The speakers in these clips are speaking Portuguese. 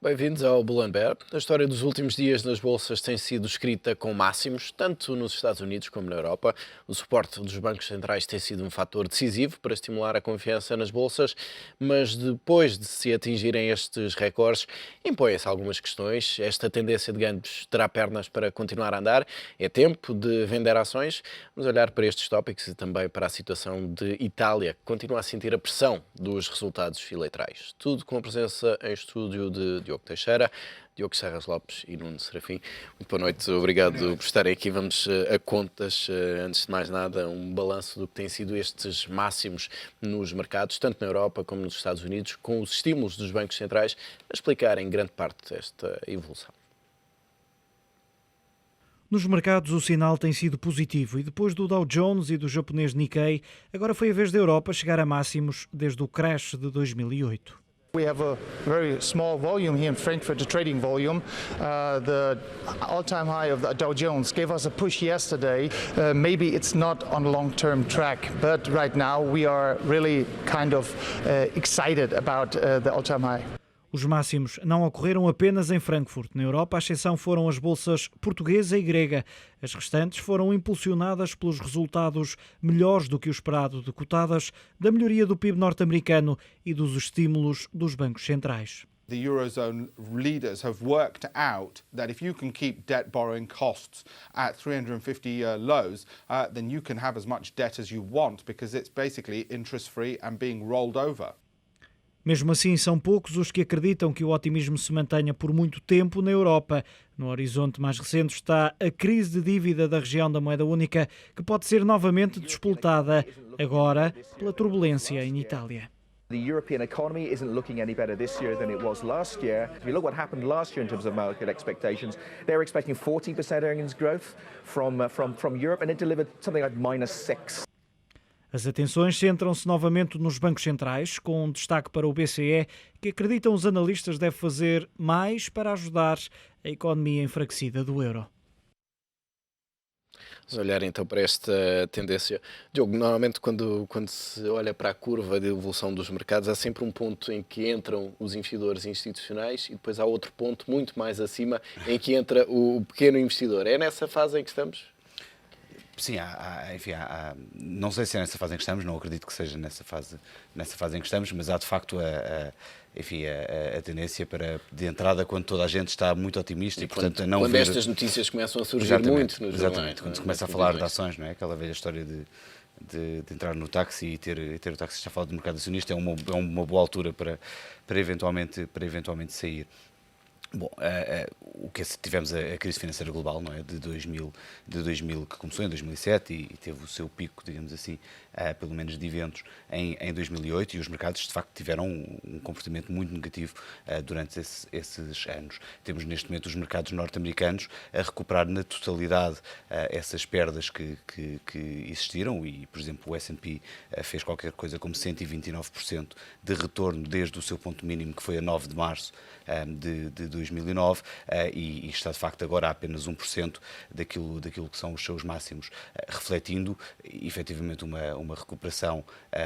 Bem-vindos ao Bull and Bear. A história dos últimos dias nas bolsas tem sido escrita com máximos, tanto nos Estados Unidos como na Europa. O suporte dos bancos centrais tem sido um fator decisivo para estimular a confiança nas bolsas, mas depois de se atingirem estes recordes, impõem-se algumas questões. Esta tendência de ganhos terá pernas para continuar a andar? É tempo de vender ações? Vamos olhar para estes tópicos e também para a situação de Itália, que continua a sentir a pressão dos resultados eleitorais. Tudo com a presença em estúdio de Diogo Teixeira, Diogo Serras Lopes e Nuno Serafim. Muito boa noite, obrigado por estarem aqui. Vamos a contas. Antes de mais nada, um balanço do que têm sido estes máximos nos mercados, tanto na Europa como nos Estados Unidos, com os estímulos dos bancos centrais a explicarem grande parte desta evolução. Nos mercados o sinal tem sido positivo e depois do Dow Jones e do japonês Nikkei, agora foi a vez da Europa chegar a máximos desde o crash de 2008. We have a very small volume here in Frankfurt, the trading volume. The all-time high of the Dow Jones gave us a push yesterday. Maybe it's not on long-term track, but right now we are really kind of excited about the all-time high. Os máximos não ocorreram apenas em Frankfurt. Na Europa, a exceção foram as bolsas portuguesa e grega. As restantes foram impulsionadas pelos resultados melhores do que o esperado de cotadas, da melhoria do PIB norte-americano e dos estímulos dos bancos centrais. The Eurozone leaders have worked out that if you can keep debt borrowing costs at 350-year lows, then you can have as much debt as you want because it's basically interest-free and being rolled over. Mesmo assim, são poucos os que acreditam que o otimismo se mantenha por muito tempo na Europa. No horizonte mais recente está a crise de dívida da região da moeda única, que pode ser novamente disputada, agora pela turbulência em Itália. The European economy isn't looking any better this year than it was last year. If you look what happened last year in terms of market expectations, they were expecting 14% earnings growth from Europe, and it delivered something like -6%. As atenções centram-se novamente nos bancos centrais, com um destaque para o BCE, que acreditam os analistas deve fazer mais para ajudar a economia enfraquecida do euro. Vamos olhar então para esta tendência. Diogo, normalmente quando se olha para a curva de evolução dos mercados, há sempre um ponto em que entram os investidores institucionais e depois há outro ponto muito mais acima em que entra o pequeno investidor. É nessa fase em que estamos? Sim, não sei se é nessa fase em que estamos, não acredito que seja nessa fase em que estamos, mas há de facto a tendência de entrada quando toda a gente está muito otimista e portanto não quando ver... estas notícias começam a surgir muito nos jornais. Exatamente, quando se começa a falar de ações, não é? Aquela velha história de entrar no táxi e ter o taxista a falar do mercado acionista é uma boa altura para eventualmente sair. Bom, o que tivemos a crise financeira global, não é, de 2000 que começou em 2007 e teve o seu pico, digamos assim, pelo menos de eventos em 2008 e os mercados de facto tiveram um comportamento muito negativo durante esses anos. Temos neste momento os mercados norte-americanos a recuperar na totalidade essas perdas que existiram e, por exemplo, o S&P fez qualquer coisa como 129% de retorno desde o seu ponto mínimo que foi a 9 de março de 2009 e está de facto agora a apenas 1% daquilo que são os seus máximos, refletindo efetivamente uma recuperação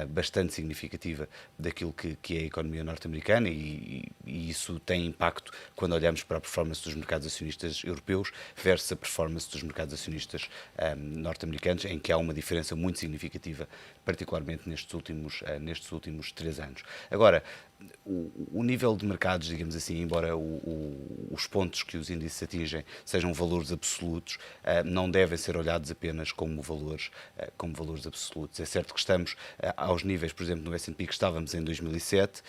bastante significativa daquilo que é a economia norte-americana e isso tem impacto quando olhamos para a performance dos mercados acionistas europeus versus a performance dos mercados acionistas norte-americanos, em que há uma diferença muito significativa, particularmente nestes últimos 3 anos. Agora, o nível de mercados, digamos assim, embora os pontos que os índices atingem sejam valores absolutos, não devem ser olhados apenas como valores absolutos. É certo que estamos aos níveis, por exemplo, no S&P que estávamos em 2007,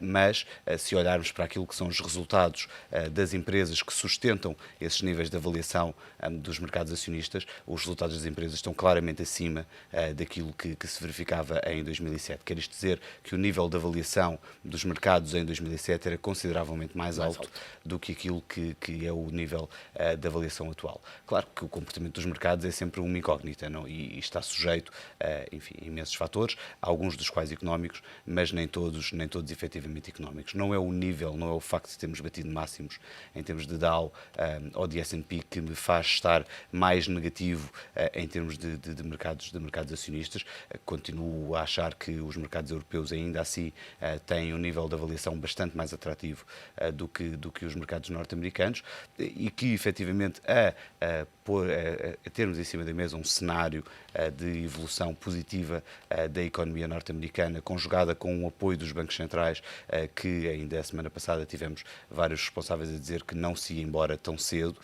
mas se olharmos para aquilo que são os resultados das empresas que sustentam esses níveis de avaliação dos mercados acionistas, os resultados das empresas estão claramente acima daquilo que se verificava em 2007. Quer isto dizer que o nível de avaliação dos mercados em 2007 era consideravelmente mais alto do que aquilo que é o nível de avaliação atual. Claro que o comportamento dos mercados é sempre uma incógnita, não? E está sujeito a, enfim, imensos fatores, alguns dos quais económicos, mas nem todos efetivamente económicos. Não é o nível, não é o facto de termos batido máximos em termos de Dow ou de S&P que me faz estar mais negativo em termos de mercados acionistas. Continuo a achar que os mercados europeus ainda assim têm um nível de avaliação bastante mais atrativo do que os mercados norte-americanos e que efetivamente a termos em cima da mesa um cenário de evolução positiva da economia norte-americana, conjugada com o apoio dos bancos centrais, que ainda a semana passada tivemos vários responsáveis a dizer que não se ia embora tão cedo.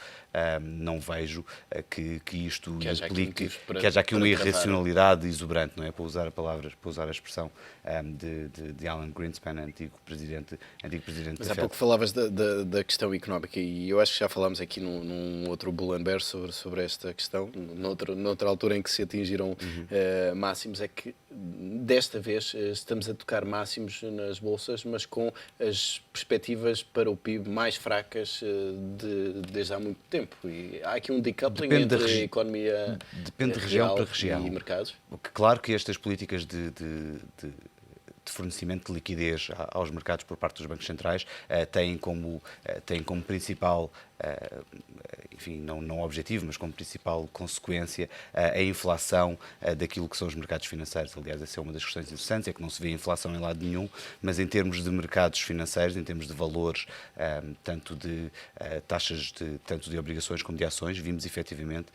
Não vejo que isto implique que haja aqui uma irracionalidade exuberante, não é? Para usar a expressão de Alan Greenspan, antigo presidente Mas da há Fed. pouco falavas da questão económica e eu acho que já falámos aqui num outro Bull and Bear sobre esta questão, noutra altura em que se atingiram máximos, é que desta vez estamos a tocar máximos nas bolsas, mas com as perspectivas para o PIB mais fracas desde há muito tempo. E há aqui um decoupling entre a economia Depende de região real para região. e mercados. Claro que estas políticas de fornecimento de liquidez aos mercados por parte dos bancos centrais têm como principal, enfim, não objetivo, mas como principal consequência a inflação daquilo que são os mercados financeiros. Aliás, essa é uma das questões interessantes, é que não se vê inflação em lado nenhum, mas em termos de mercados financeiros, em termos de valores, tanto de taxas, tanto de obrigações como de ações, vimos efetivamente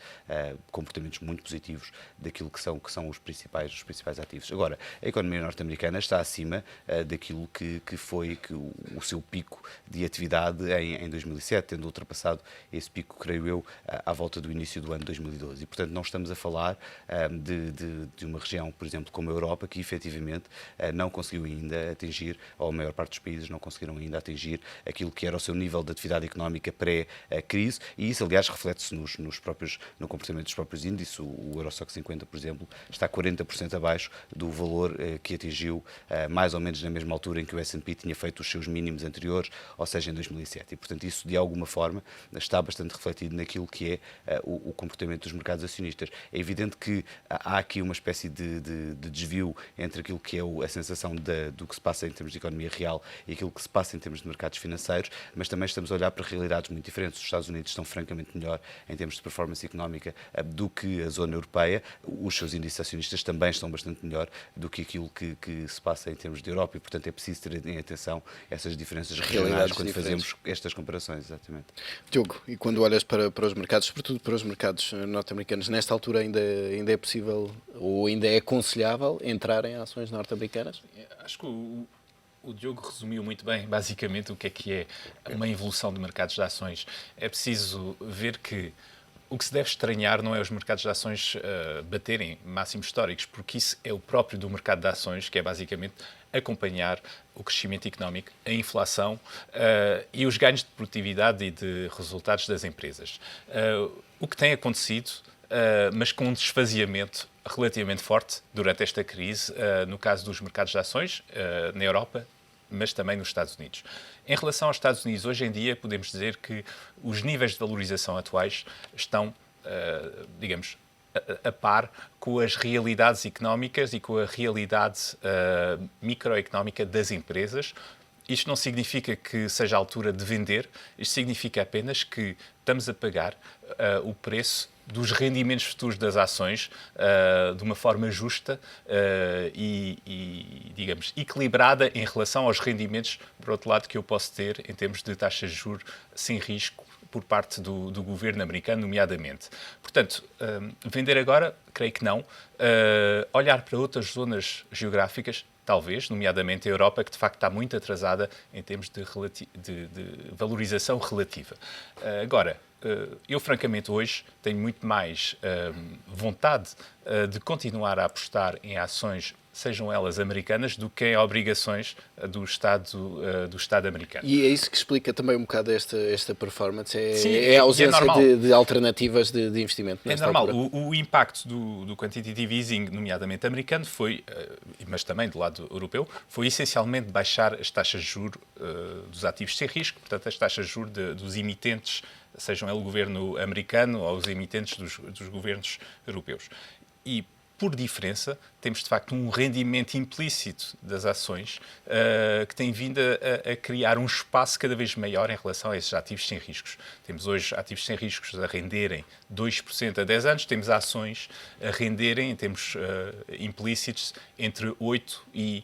comportamentos muito positivos daquilo que são os principais ativos. Agora, a economia norte-americana está acima daquilo que foi o seu pico de atividade em 2007, tendo ultrapassado esse pico, creio eu, à volta do início do ano 2012. E, portanto, não estamos a falar de uma região, por exemplo, como a Europa, que efetivamente não conseguiu ainda atingir, ou a maior parte dos países não conseguiram ainda atingir aquilo que era o seu nível de atividade económica pré-crise, e isso, aliás, reflete-se no comportamento dos próprios índices. O Eurostoxx 50, por exemplo, está 40% abaixo do valor que atingiu mais ou menos na mesma altura em que o S&P tinha feito os seus mínimos anteriores, ou seja, em 2007. E, portanto, isso, de alguma forma, está bastante refletido naquilo que é o comportamento dos mercados acionistas. É evidente que há aqui uma espécie de desvio entre aquilo que é a sensação do que se passa em termos de economia real e aquilo que se passa em termos de mercados financeiros, mas também estamos a olhar para realidades muito diferentes. Os Estados Unidos estão francamente melhor em termos de performance económica do que a zona europeia. Os seus índices acionistas também estão bastante melhor do que aquilo que se passa em termos de Europa e, portanto, é preciso ter em atenção essas diferenças regionais quando fazemos estas comparações, exatamente. Diogo, e quando olhas para os mercados, sobretudo para os mercados norte-americanos, nesta altura ainda é possível ou ainda é aconselhável entrar em ações norte-americanas? Acho que o Diogo resumiu muito bem, basicamente, o que é uma evolução de mercados de ações. É preciso ver que o que se deve estranhar não é os mercados de ações baterem máximos históricos, porque isso é o próprio do mercado de ações, que é basicamente acompanhar o crescimento económico, a inflação e os ganhos de produtividade e de resultados das empresas. O que tem acontecido, mas com um desfaseamento relativamente forte durante esta crise, no caso dos mercados de ações, na Europa, mas também nos Estados Unidos. Em relação aos Estados Unidos, hoje em dia, podemos dizer que os níveis de valorização atuais estão, digamos, a par com as realidades económicas e com a realidade microeconómica das empresas. Isto não significa que seja a altura de vender, isto significa apenas que estamos a pagar o preço dos rendimentos futuros das ações de uma forma justa e, digamos, equilibrada em relação aos rendimentos, por outro lado, que eu posso ter em termos de taxas de juros sem risco por parte do governo americano, nomeadamente. Portanto, vender agora, creio que não. Olhar para outras zonas geográficas, talvez, nomeadamente a Europa, que de facto está muito atrasada em termos de valorização relativa. Agora, eu francamente hoje tenho muito mais vontade de continuar a apostar em ações sejam elas americanas, do que em obrigações do Estado americano. E é isso que explica também um bocado esta performance, Sim, é a ausência normal. de alternativas de investimento É nesta normal. altura. O impacto do quantitative easing, nomeadamente americano, foi, mas também do lado europeu, foi essencialmente baixar as taxas de juros dos ativos sem risco, portanto as taxas de juros dos emitentes, sejam ele o governo americano ou os emitentes dos governos europeus. E, por diferença, temos de facto um rendimento implícito das ações que tem vindo a criar um espaço cada vez maior em relação a esses ativos sem riscos. Temos hoje ativos sem riscos a renderem 2% a 10 anos, temos ações a renderem, em termos implícitos, entre 8% e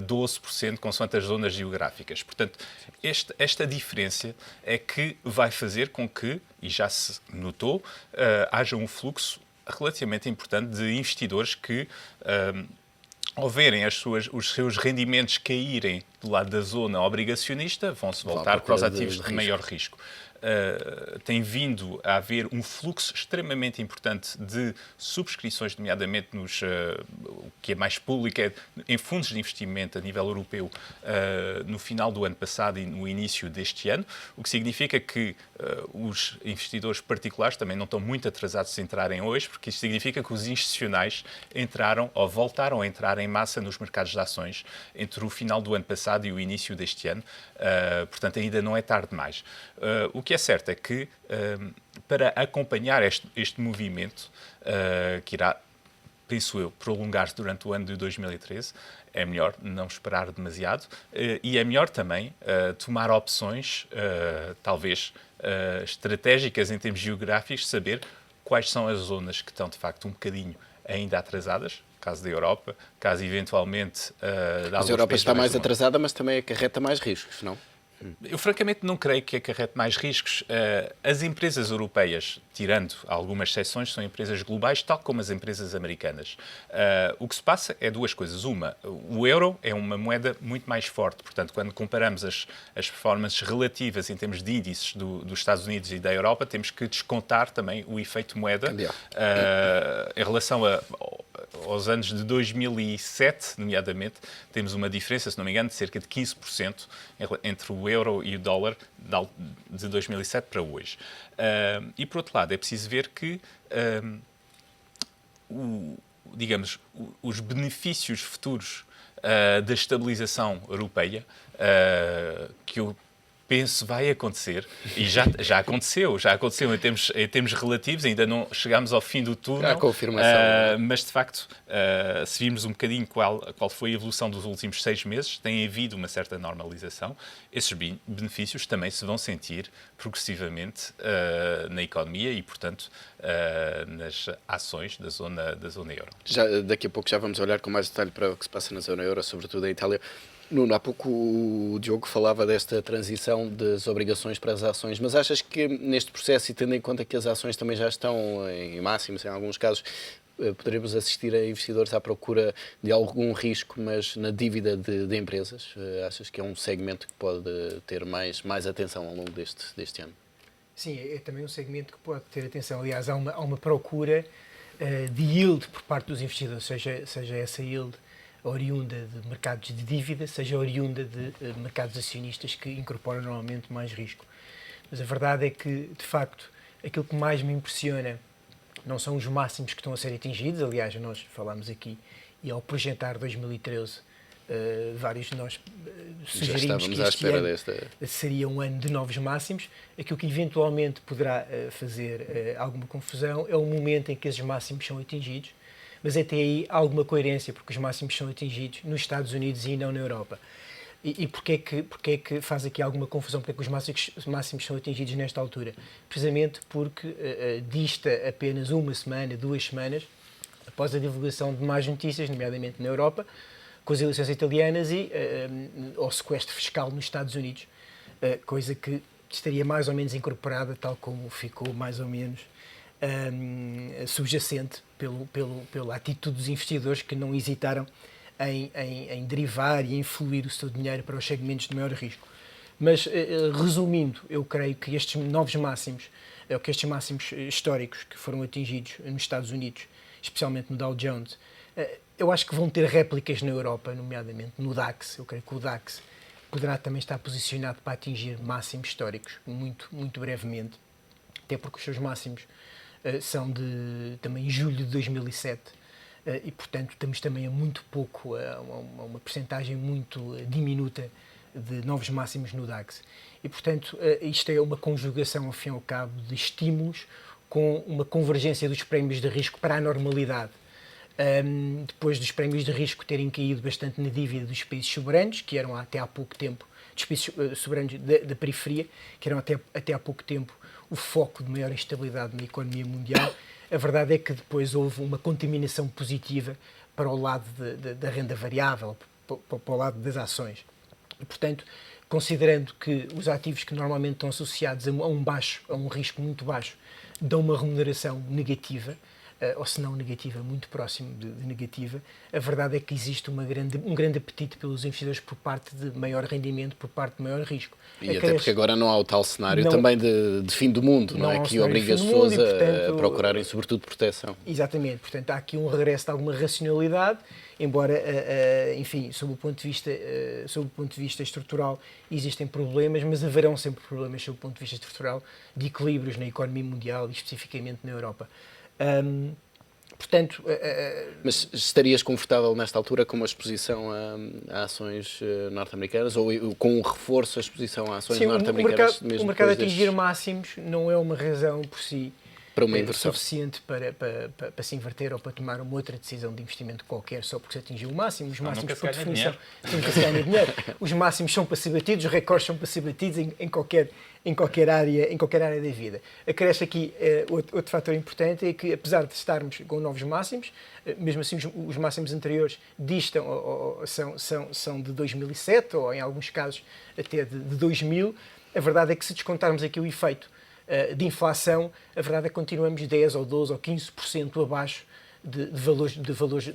12%, consoante as zonas geográficas. Portanto, esta diferença é que vai fazer com que, e já se notou, haja um fluxo relativamente importante de investidores que, ao verem os seus rendimentos caírem do lado da zona obrigacionista, vão-se voltar para os ativos de maior risco. Tem vindo a haver um fluxo extremamente importante de subscrições, nomeadamente o que é mais público, em fundos de investimento a nível europeu, no final do ano passado e no início deste ano, o que significa que os investidores particulares também não estão muito atrasados em entrarem hoje, porque isso significa que os institucionais entraram ou voltaram a entrar em massa nos mercados de ações entre o final do ano passado e o início deste ano. Portanto, ainda não é tarde demais. O que é certo é que, para acompanhar este movimento, que irá, penso eu, prolongar-se durante o ano de 2013, é melhor não esperar demasiado e é melhor também tomar opções, talvez estratégicas em termos geográficos, saber quais são as zonas que estão, de facto, um bocadinho ainda atrasadas, caso da Europa, caso eventualmente Mas a Europa está mais atrasada, mas também acarreta mais riscos, não? Eu, francamente, não creio que acarrete mais riscos. As empresas europeias, tirando algumas exceções, são empresas globais, tal como as empresas americanas. O que se passa é duas coisas. Uma, o euro é uma moeda muito mais forte. Portanto, quando comparamos as performances relativas em termos de índices dos Estados Unidos e da Europa, temos que descontar também o efeito moeda em relação aos anos de 2007, nomeadamente, temos uma diferença, se não me engano, de cerca de 15% entre o euro e o dólar de 2007 para hoje. E, por outro lado, é preciso ver que, os benefícios futuros da estabilização europeia, que eu penso vai acontecer, e já aconteceu em termos relativos, ainda não chegámos ao fim do túnel, a confirmação. mas de facto, se virmos um bocadinho qual foi a evolução dos últimos 6 meses, tem havido uma certa normalização. Esses benefícios também se vão sentir progressivamente na economia e, portanto, nas ações da zona euro. Daqui a pouco já vamos olhar com mais detalhe para o que se passa na zona euro, sobretudo em Itália. Nuno, há pouco o Diogo falava desta transição das obrigações para as ações, mas achas que neste processo, e tendo em conta que as ações também já estão em máximos, em alguns casos, poderemos assistir a investidores à procura de algum risco, mas na dívida de empresas? Achas que é um segmento que pode ter mais atenção ao longo deste ano? Sim, é também um segmento que pode ter atenção. Aliás, há uma procura de yield por parte dos investidores, seja essa yield oriunda de mercados de dívida, seja oriunda de mercados acionistas que incorporam normalmente mais risco. Mas a verdade é que, de facto, aquilo que mais me impressiona não são os máximos que estão a ser atingidos. Aliás, nós falámos aqui, e ao projetar 2013, vários de nós sugerimos que este ano seria um ano de novos máximos. Aquilo que eventualmente poderá fazer alguma confusão é o momento em que esses máximos são atingidos, mas até aí há alguma coerência, porque os máximos são atingidos nos Estados Unidos e não na Europa. E porquê é que faz aqui alguma confusão? Porque é que os máximos são atingidos nesta altura? Precisamente porque dista apenas uma semana, 2 semanas, após a divulgação de más notícias, nomeadamente na Europa, com as eleições italianas e ao sequestro fiscal nos Estados Unidos, coisa que estaria mais ou menos incorporada, tal como ficou mais ou menos subjacente pela atitude dos investidores, que não hesitaram em derivar e influir o seu dinheiro para os segmentos de maior risco. Mas, resumindo, eu creio que estes novos máximos, que estes máximos históricos que foram atingidos nos Estados Unidos, especialmente no Dow Jones, Eu acho que vão ter réplicas na Europa, nomeadamente no DAX. Eu creio que o DAX poderá também estar posicionado para atingir máximos históricos, muito brevemente, até porque os seus máximos são de também julho de 2007 e, portanto, estamos também a muito pouco, a uma percentagem muito diminuta de novos máximos no DAX. E, portanto, isto é uma conjugação, ao fim e ao cabo, de estímulos com uma convergência dos prémios de risco para a normalidade. Depois dos prémios de risco terem caído bastante na dívida dos países soberanos, que eram até há pouco tempo, dos países soberanos da periferia, que eram até há pouco tempo o foco de maior instabilidade na economia mundial, a verdade é que depois houve uma contaminação positiva para o lado da renda variável, para o lado das ações. E, portanto, considerando que os ativos que normalmente estão associados a um risco muito baixo, dão uma remuneração negativa, ou se não negativa, muito próximo de negativa, a verdade é que existe um grande apetite pelos investidores por parte de maior rendimento, por parte de maior risco. E até porque agora não há o tal cenário também de fim do mundo, não é? Que obriga as pessoas a procurarem sobretudo proteção. Exatamente, portanto há aqui um regresso de alguma racionalidade, embora, enfim, sob o ponto de vista estrutural existem problemas, mas haverão sempre problemas sob o ponto de vista estrutural de equilíbrios na economia mundial e especificamente na Europa. Portanto, mas estarias confortável nesta altura com uma exposição a ações norte-americanas ou com um reforço a exposição a ações norte-americanas? O mercado atingir máximos não é uma razão por si para uma inversão suficiente para se inverter ou para tomar uma outra decisão de investimento qualquer só porque se atingiu o máximo. Os máximos, por definição, nunca se ganha dinheiro. Os máximos são para ser batidos, os recordes são para ser batidos em qualquer área da vida. Acresce aqui outro fator importante, é que apesar de estarmos com novos máximos, mesmo assim os máximos anteriores distam, são de 2007 ou em alguns casos até de 2000, a verdade é que se descontarmos aqui o efeito de inflação, a verdade é que continuamos 10 ou 12 ou 15% abaixo de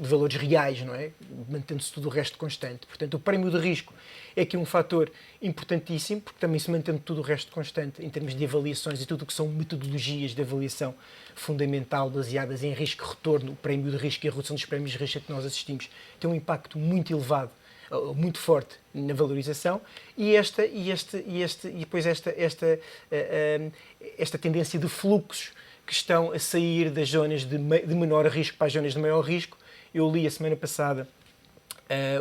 valores reais, não é? Mantendo-se tudo o resto constante. Portanto, o prémio de risco é aqui um fator importantíssimo, porque também se mantendo tudo o resto constante em termos de avaliações e tudo o que são metodologias de avaliação fundamental baseadas em risco-retorno, o prémio de risco e a redução dos prémios de risco a que nós assistimos tem um impacto muito elevado, muito forte na valorização e depois esta tendência de fluxos que estão a sair das zonas de menor risco para as zonas de maior risco. Eu li a semana passada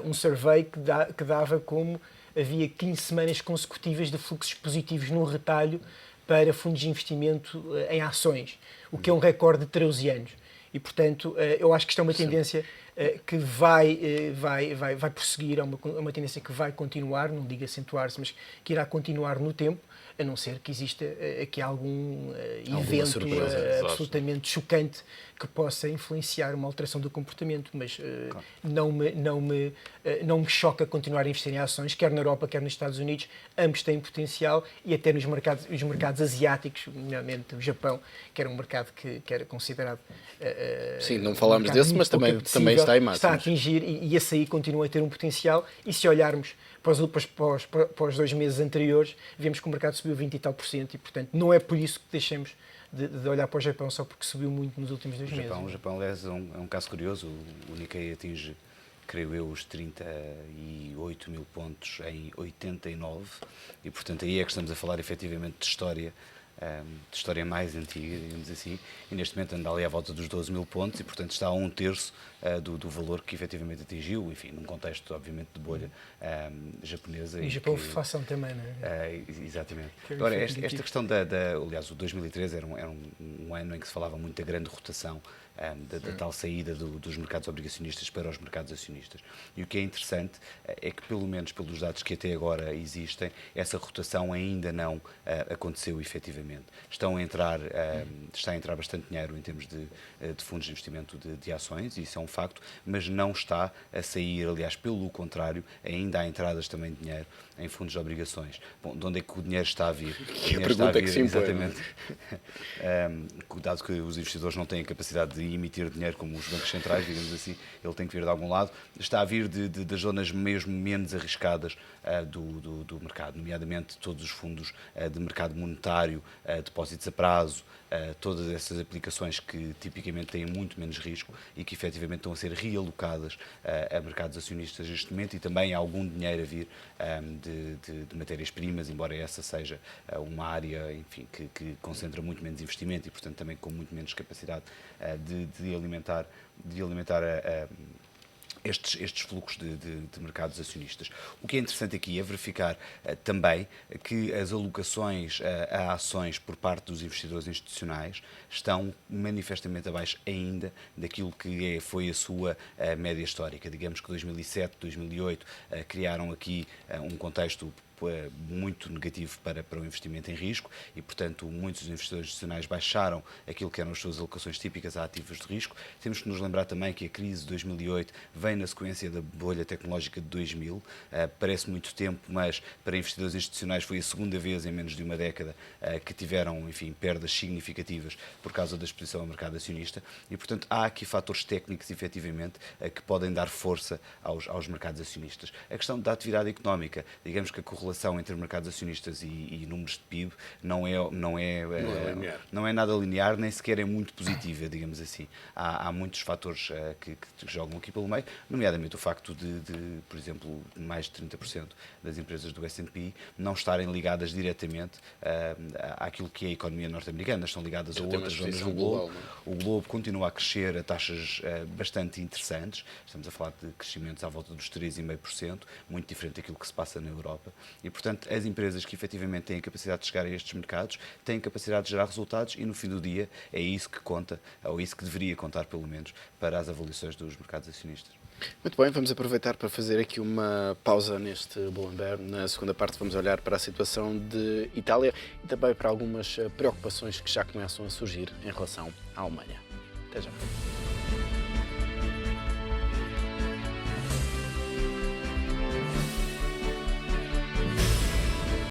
um survey que dava como havia 15 semanas consecutivas de fluxos positivos no retalho para fundos de investimento em ações, o que é um recorde de 13 anos. E, portanto, eu acho que isto é uma tendência que vai prosseguir, é uma tendência que vai continuar, não digo acentuar-se, mas que irá continuar no tempo, a não ser que exista aqui algum evento absolutamente chocante que possa influenciar uma alteração do comportamento, mas não me choca continuar a investir em ações, quer na Europa, quer nos Estados Unidos, ambos têm potencial e até nos mercados asiáticos, nomeadamente o Japão, que era um mercado que era considerado... Sim, não falámos desse, mas também está em máximos. Está a atingir e esse aí continua a ter um potencial e se olharmos para os 2 meses anteriores, vemos que o mercado subiu 20 e tal % e, portanto, não é por isso que deixemos de olhar para o Japão só porque subiu muito nos últimos 2 meses. O Japão, aliás, é um caso curioso. O Nikkei atinge, creio eu, os 38 mil pontos em 89 e, portanto, aí é que estamos a falar efetivamente de história mais antiga, digamos assim, e neste momento anda ali à volta dos 12 mil pontos e, portanto, está a 1/3 do valor que efetivamente atingiu, enfim, num contexto, obviamente, de bolha japonesa. E o Japão inflação também, não é? Exatamente. Agora, esta questão aliás, o 2013 era um ano em que se falava muito da grande rotação, da tal saída dos mercados obrigacionistas para os mercados acionistas. E o que é interessante é que, pelo menos pelos dados que até agora existem, essa rotação ainda não aconteceu efetivamente. Está a entrar bastante dinheiro em termos de fundos de investimento de ações, e isso é um facto, mas não está a sair, aliás, pelo contrário, ainda há entradas também de dinheiro em fundos de obrigações. Bom, de onde é que o dinheiro está a vir? Que a pergunta que se impõe. Exatamente. Dado que os investidores não têm a capacidade de emitir dinheiro como os bancos centrais, digamos assim, ele tem que vir de algum lado. Está a vir das zonas mesmo menos arriscadas do mercado, nomeadamente todos os fundos de mercado monetário, depósitos a prazo, todas essas aplicações que tipicamente têm muito menos risco e que efetivamente estão a ser realocadas a mercados acionistas neste momento, e também há algum dinheiro a vir de matérias-primas, embora essa seja uma área, enfim, que concentra muito menos investimento e, portanto, também com muito menos capacidade de alimentar estes fluxos de mercados acionistas. O que é interessante aqui é verificar também que as alocações a ações por parte dos investidores institucionais estão manifestamente abaixo ainda daquilo que foi a sua média histórica. Digamos que 2007, 2008 criaram aqui um contexto muito negativo para o investimento em risco e, portanto, muitos dos investidores institucionais baixaram aquilo que eram as suas alocações típicas a ativos de risco. Temos que nos lembrar também que a crise de 2008 vem na sequência da bolha tecnológica de 2000. Parece muito tempo, mas para investidores institucionais foi a segunda vez em menos de uma década que tiveram, enfim, perdas significativas por causa da exposição ao mercado acionista e, portanto, há aqui fatores técnicos, efetivamente, que podem dar força aos mercados acionistas. A questão da atividade económica, digamos que a correlação entre mercados acionistas e números de PIB não é nada linear, nem sequer é muito positiva, digamos assim. Há muitos fatores que jogam aqui pelo meio, nomeadamente o facto de, por exemplo, mais de 30% das empresas do S&P não estarem ligadas diretamente àquilo que é a economia norte-americana, estão ligadas a outras zonas do globo. O globo continua a crescer a taxas bastante interessantes, estamos a falar de crescimentos à volta dos 3,5%, muito diferente daquilo que se passa na Europa. E, portanto, as empresas que efetivamente têm a capacidade de chegar a estes mercados têm a capacidade de gerar resultados e, no fim do dia, é isso que conta, ou isso que deveria contar, pelo menos, para as avaliações dos mercados acionistas. Muito bem, vamos aproveitar para fazer aqui uma pausa neste Bull and Bear. Na segunda parte vamos olhar para a situação de Itália e também para algumas preocupações que já começam a surgir em relação à Alemanha. Até já.